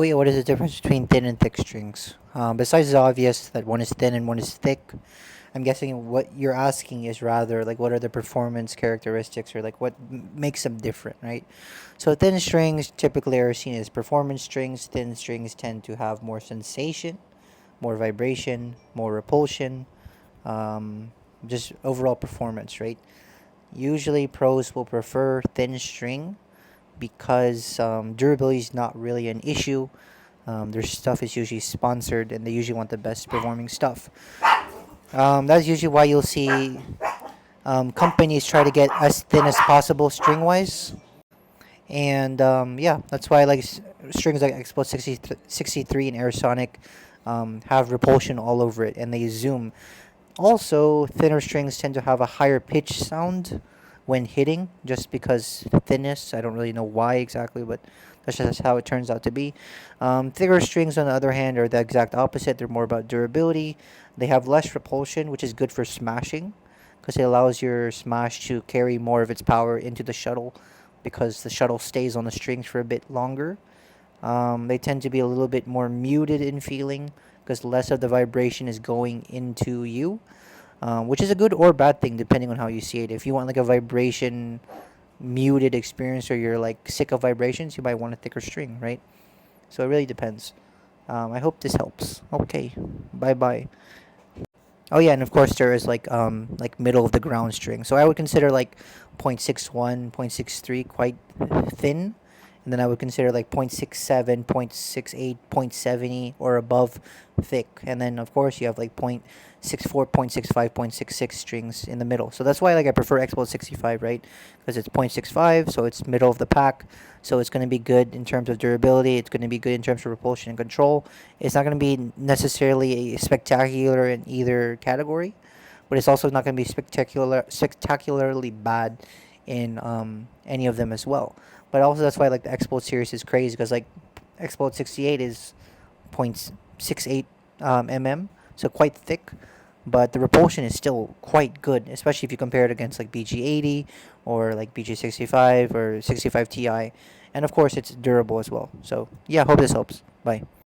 Oh yeah, what is the difference between thin and thick strings? Besides the obvious that one is thin and one is thick, I'm guessing what you're asking is rather like what are the performance characteristics or like what makes them different, right? So thin strings typically are seen as performance strings. Thin strings tend to have more sensation, more vibration, more repulsion, um, just overall performance, right? Usually pros will prefer thin string because durability is not really an issue. Their stuff is usually sponsored and they usually want the best performing stuff. That's usually why you'll see companies try to get as thin as possible string wise. And yeah, that's why like strings like exbolt 63 and Aersonic have repulsion all over it and they zoom. Also, thinner strings tend to have a higher pitch sound when hitting, just because thinness. I don't really know why exactly, but that's just how it turns out to be. Thicker strings, on the other hand, are the exact opposite. They're more about durability. They have less repulsion, which is good for smashing, because it allows your smash to carry more of its power into the shuttle, because the shuttle stays on the strings for a bit longer. They tend to be a little bit more muted in feeling because less of the vibration is going into you, which is a good or bad thing depending on how you see it. If you want like a vibration muted experience or you're like sick of vibrations, you might want a thicker string, right? So it really depends. I hope this helps. Okay, bye bye. Oh yeah, and of course there is like middle of the ground string. So I would consider like 0.61, 0.63 quite thin, and then I would consider like 0.67, 0.68, 0.70 or above thick. And then of course you have like 0.64, 0.65, 0.66 strings in the middle. So that's why like I prefer Expo 65, right? Because it's 0.65, so it's middle of the pack. So it's going to be good in terms of durability. It's going to be good in terms of repulsion and control. It's not going to be necessarily spectacular in either category, but it's also not going to be spectacularly bad in any of them as well. But also that's why like the Expo series is crazy because like Expo 68 is 0.68 mm, so quite thick, but the repulsion is still quite good, especially if you compare it against like BG80 or like BG65 or 65 Ti, and of course it's durable as well. So yeah, hope this helps. Bye.